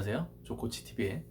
안녕하세요. 조코치TV의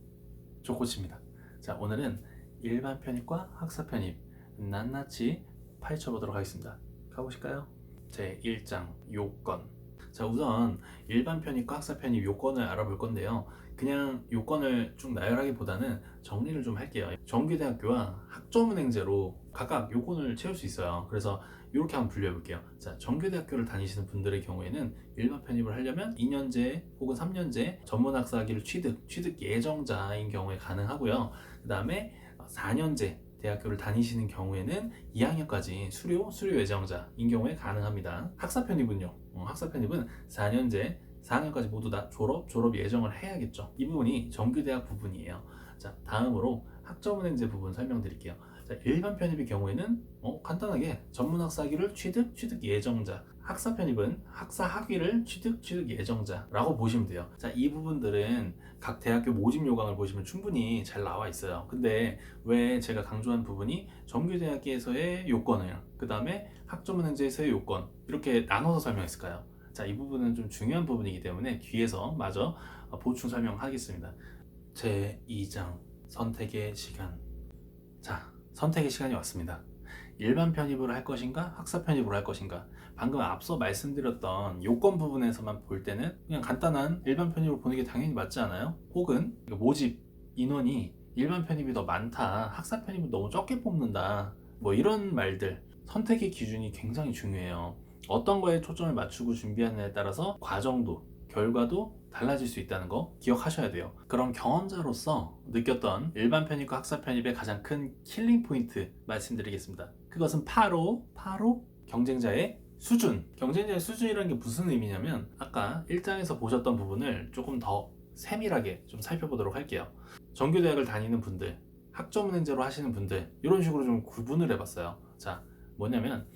조코치입니다. 자, 오늘은 일반 편입과 학사 편입 낱낱이 파헤쳐 보도록 하겠습니다. 가보실까요? 제 1장 요건. 자, 우선 일반 편입과 학사 편입 요건을 알아볼 건데요. 그냥 요건을 쭉 나열하기보다는 정리를 좀 할게요. 정규대학교와 학점은행제로 각각 요건을 채울 수 있어요. 그래서 이렇게 한번 분류해 볼게요. 자, 정규대학교를 다니시는 분들의 경우에는 일반 편입을 하려면 2년제 혹은 3년제 전문학사학위를 취득 예정자인 경우에 가능하고요. 그 다음에 4년제 대학교를 다니시는 경우에는 2학년까지 수료 예정자인 경우에 가능합니다. 학사 편입은요. 학사 편입은 4년제 4학년까지 모두 다 졸업 예정을 해야겠죠. 이 부분이 정규대학 부분이에요. 자, 다음으로 학점은행제 부분 설명드릴게요. 자, 일반 편입의 경우에는 간단하게 전문학사학위를 취득 예정자, 학사 편입은 학사 학위를 취득 예정자라고 보시면 돼요. 자, 이 부분들은 각 대학교 모집 요강을 보시면 충분히 잘 나와 있어요. 근데 왜 제가 강조한 부분이 정규대학교에서의 요건이랑 그 다음에 학점은행제에서의 요건 이렇게 나눠서 설명했을까요? 자, 이 부분은 좀 중요한 부분이기 때문에 뒤에서 마저 보충 설명하겠습니다. 제 2장 선택의 시간. 자, 선택의 시간이 왔습니다. 일반 편입을 할 것인가 학사 편입을 할 것인가. 방금 앞서 말씀드렸던 요건 부분에서만 볼 때는 그냥 간단한 일반 편입을 보는 게 당연히 맞지 않아요? 혹은 모집 인원이 일반 편입이 더 많다, 학사 편입은 너무 적게 뽑는다, 뭐 이런 말들. 선택의 기준이 굉장히 중요해요. 어떤 거에 초점을 맞추고 준비하느냐에 따라서 과정도 결과도 달라질 수 있다는 거 기억하셔야 돼요. 그럼 경험자로서 느꼈던 일반 편입과 학사 편입의 가장 큰 킬링 포인트 말씀드리겠습니다. 그것은 바로 경쟁자의 수준. 경쟁자의 수준이라는 게 무슨 의미냐면 아까 1장에서 보셨던 부분을 조금 더 세밀하게 좀 살펴보도록 할게요. 정규대학을 다니는 분들, 학점은행제로 하시는 분들, 이런 식으로 좀 구분을 해봤어요. 자, 뭐냐면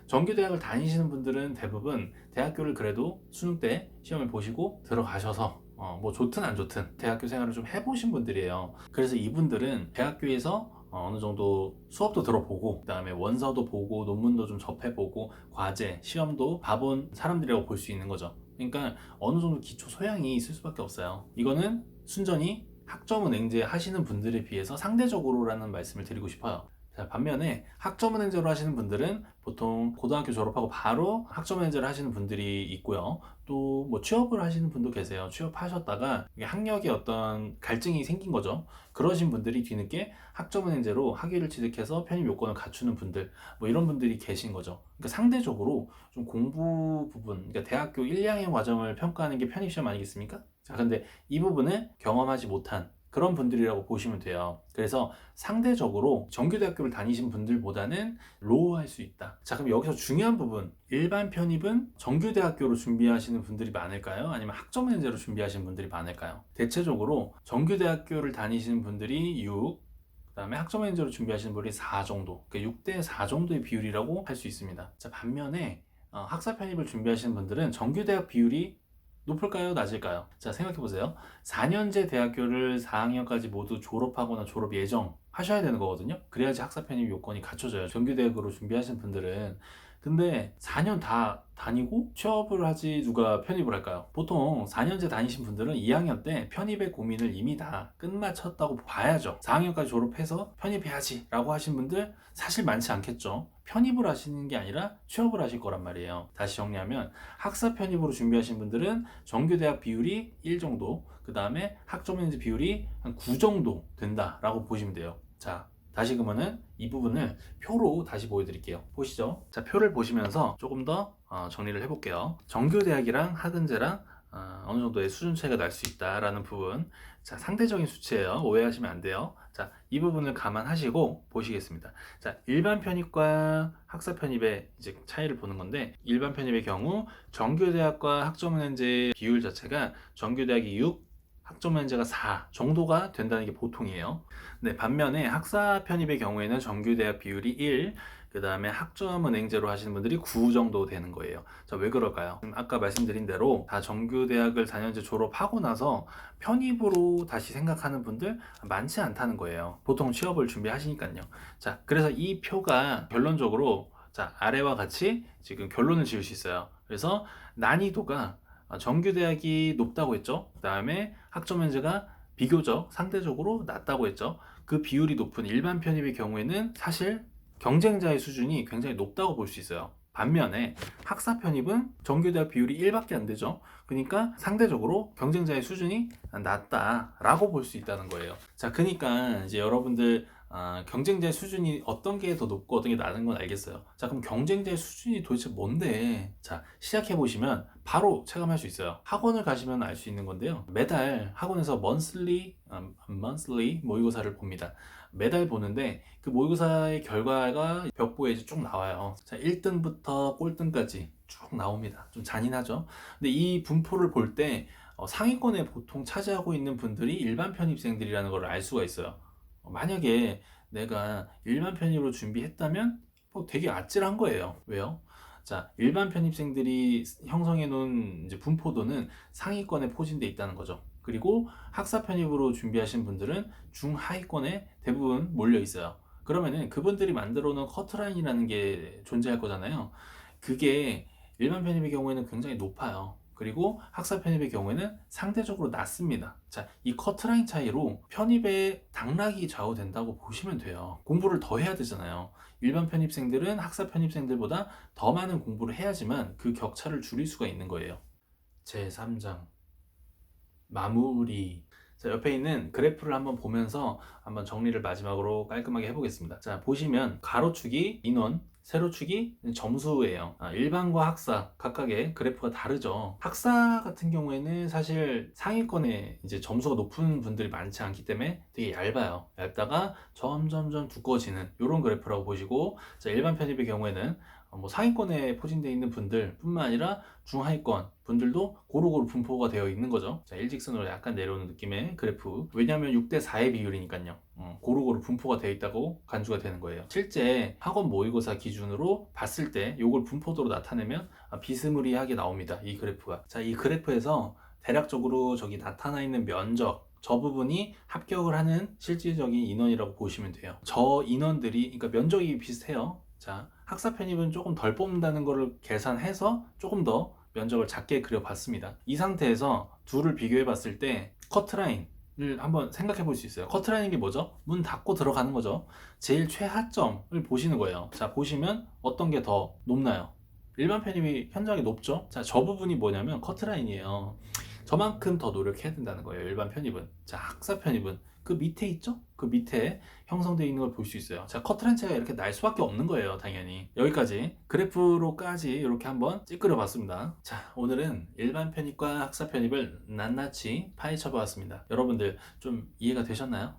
정규대학을 다니시는 분들은 대부분 대학교를 그래도 수능 때 시험을 보시고 들어가셔서 뭐 좋든 안 좋든 대학교 생활을 좀 해보신 분들이에요. 그래서 이분들은 대학교에서 어느 정도 수업도 들어보고 그 다음에 원서도 보고 논문도 좀 접해보고 과제, 시험도 봐본 사람들이라고 볼 수 있는 거죠. 그러니까 어느 정도 기초 소양이 있을 수밖에 없어요. 이거는 순전히 학점은행제 하시는 분들에 비해서 상대적으로라는 말씀을 드리고 싶어요. 자, 반면에 학점은행제로 하시는 분들은 보통 고등학교 졸업하고 바로 학점은행제를 하시는 분들이 있고요. 또 뭐 취업을 하시는 분도 계세요. 취업하셨다가 학력에 어떤 갈증이 생긴 거죠. 그러신 분들이 뒤늦게 학점은행제로 학위를 취득해서 편입 요건을 갖추는 분들, 뭐 이런 분들이 계신 거죠. 그러니까 상대적으로 좀 공부 부분, 그러니까 대학교 1, 2학년 과정을 평가하는 게 편입시험 아니겠습니까? 자, 근데 이 부분을 경험하지 못한 그런 분들이라고 보시면 돼요. 그래서 상대적으로 정규대학교를 다니신 분들보다는 로우할 수 있다. 자, 그럼 여기서 중요한 부분, 일반 편입은 정규대학교로 준비하시는 분들이 많을까요? 아니면 학점은행제로 준비하시는 분들이 많을까요? 대체적으로 정규대학교를 다니시는 분들이 6, 그 다음에 학점은행제로 준비하시는 분들이 4 정도, 그러니까 6대 4 정도의 비율이라고 할 수 있습니다. 자, 반면에 학사 편입을 준비하시는 분들은 정규대학 비율이 높을까요? 낮을까요? 자, 생각해보세요. 4년제 대학교를 4학년까지 모두 졸업하거나 졸업 예정 하셔야 되는 거거든요. 그래야지 학사 편입 요건이 갖춰져요. 정규대학으로 준비하신 분들은. 근데 4년 다 다니고 취업을 하지 누가 편입을 할까요? 보통 4년제 다니신 분들은 2학년 때 편입의 고민을 이미 다 끝마쳤다고 봐야죠. 4학년까지 졸업해서 편입해야지 라고 하신 분들 사실 많지 않겠죠. 편입을 하시는 게 아니라 취업을 하실 거란 말이에요. 다시 정리하면 학사 편입으로 준비하신 분들은 정규대학 비율이 1 정도, 그 다음에 학점은행제 비율이 한 9 정도 된다라고 보시면 돼요. 자, 다시 그러면은 이 부분을 표로 다시 보여드릴게요. 보시죠. 자, 표를 보시면서 조금 더 정리를 해볼게요. 정규대학이랑 학은제랑 어느 정도의 수준 차이가 날 수 있다라는 부분. 자, 상대적인 수치예요. 오해하시면 안 돼요. 자, 이 부분을 감안하시고 보시겠습니다. 자, 일반 편입과 학사 편입의 이제 차이를 보는 건데, 일반 편입의 경우 정규대학과 학점은행제 비율 자체가 정규대학이 6, 학점은행제가 4 정도가 된다는 게 보통이에요. 네, 반면에 학사 편입의 경우에는 정규대학 비율이 1, 그 다음에 학점은행제로 하시는 분들이 9 정도 되는 거예요. 자, 왜 그럴까요? 아까 말씀드린 대로 다 정규대학을 4년제 졸업하고 나서 편입으로 다시 생각하는 분들 많지 않다는 거예요. 보통 취업을 준비하시니까요. 자, 그래서 이 표가 결론적으로 자, 아래와 같이 지금 결론을 지을 수 있어요. 그래서 난이도가 정규대학이 높다고 했죠. 그 다음에 학점 현재가 비교적 상대적으로 낮다고 했죠. 그 비율이 높은 일반 편입의 경우에는 사실 경쟁자의 수준이 굉장히 높다고 볼 수 있어요. 반면에 학사 편입은 정규대학 비율이 1밖에 안 되죠. 그러니까 상대적으로 경쟁자의 수준이 낮다라고 볼 수 있다는 거예요. 자, 그러니까 이제 여러분들 경쟁자의 수준이 어떤 게 더 높고 어떤 게 낮은 건 알겠어요. 자, 그럼 경쟁자의 수준이 도대체 뭔데? 자, 시작해 보시면 바로 체감할 수 있어요. 학원을 가시면 알 수 있는 건데요. 매달 학원에서 monthly 모의고사를 봅니다. 매달 보는데 그 모의고사의 결과가 벽보에 이제 쭉 나와요. 자, 1등부터 꼴등까지 쭉 나옵니다. 좀 잔인하죠? 근데 이 분포를 볼 때 상위권에 보통 차지하고 있는 분들이 일반 편입생들이라는 걸 알 수가 있어요. 만약에 내가 일반 편입으로 준비했다면 되게 아찔한 거예요. 왜요? 자, 일반 편입생들이 형성해 놓은 이제 분포도는 상위권에 포진돼 있다는 거죠. 그리고 학사 편입으로 준비하신 분들은 중하위권에 대부분 몰려 있어요. 그러면은 그분들이 만들어 놓은 커트라인이라는 게 존재할 거잖아요. 그게 일반 편입의 경우에는 굉장히 높아요. 그리고 학사 편입의 경우에는 상대적으로 낮습니다. 자, 이 커트라인 차이로 편입의 당락이 좌우된다고 보시면 돼요. 공부를 더 해야 되잖아요. 일반 편입생들은 학사 편입생들보다 더 많은 공부를 해야지만 그 격차를 줄일 수가 있는 거예요. 제3장 마무리. 자, 옆에 있는 그래프를 한번 보면서 한번 정리를 마지막으로 깔끔하게 해보겠습니다. 자, 보시면 가로축이 인원, 세로축이 점수예요. 일반과 학사 각각의 그래프가 다르죠. 학사 같은 경우에는 사실 상위권에 이제 점수가 높은 분들이 많지 않기 때문에 되게 얇아요. 얇다가 점점점 두꺼워지는 이런 그래프라고 보시고, 자, 일반 편입의 경우에는 뭐 상위권에 포진되어 있는 분들 뿐만 아니라 중하위권 분들도 고루고루 분포가 되어 있는 거죠. 자, 일직선으로 약간 내려오는 느낌의 그래프. 왜냐하면 6대4의 비율이니까요. 고루고루 분포가 되어 있다고 간주가 되는 거예요. 실제 학원 모의고사 기준으로 봤을 때 이걸 분포도로 나타내면 비스무리하게 나옵니다. 이 그래프가. 자, 이 그래프에서 대략적으로 저기 나타나 있는 면적, 저 부분이 합격을 하는 실질적인 인원이라고 보시면 돼요. 저 인원들이, 그러니까 면적이 비슷해요. 자, 학사 편입은 조금 덜 뽑는다는 것을 계산해서 조금 더 면적을 작게 그려봤습니다. 이 상태에서 둘을 비교해 봤을 때 커트라인을 한번 생각해 볼 수 있어요. 커트라인이 게 뭐죠? 문 닫고 들어가는 거죠. 제일 최하점을 보시는 거예요. 자, 보시면 어떤 게 더 높나요? 일반 편입이 현저하게 높죠? 자, 저 부분이 뭐냐면 커트라인이에요. 저만큼 더 노력해야 된다는 거예요. 일반 편입은. 자, 학사 편입은 그 밑에 있죠? 그 밑에 형성되어 있는 걸 볼 수 있어요. 자, 커트라인체가 이렇게 날 수밖에 없는 거예요. 당연히. 여기까지 그래프로까지 이렇게 한번 찌그려 봤습니다. 자, 오늘은 일반 편입과 학사 편입을 낱낱이 파헤쳐 보았습니다. 여러분들 좀 이해가 되셨나요?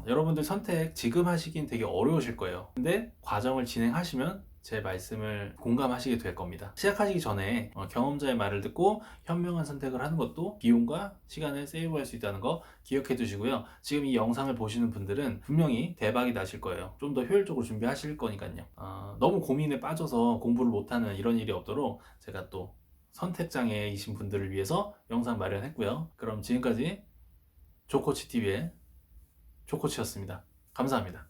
여러분들 선택 지금 하시긴 되게 어려우실 거예요. 근데 과정을 진행하시면 제 말씀을 공감하시게 될 겁니다. 시작하시기 전에 경험자의 말을 듣고 현명한 선택을 하는 것도 비용과 시간을 세이브할 수 있다는 거 기억해 두시고요. 지금 이 영상을 보시는 분들은 분명히 대박이 나실 거예요. 좀 더 효율적으로 준비하실 거니까요. 너무 고민에 빠져서 공부를 못하는 이런 일이 없도록 제가 또 선택장애이신 분들을 위해서 영상 마련했고요. 그럼 지금까지 조코치TV의 조코치였습니다. 감사합니다.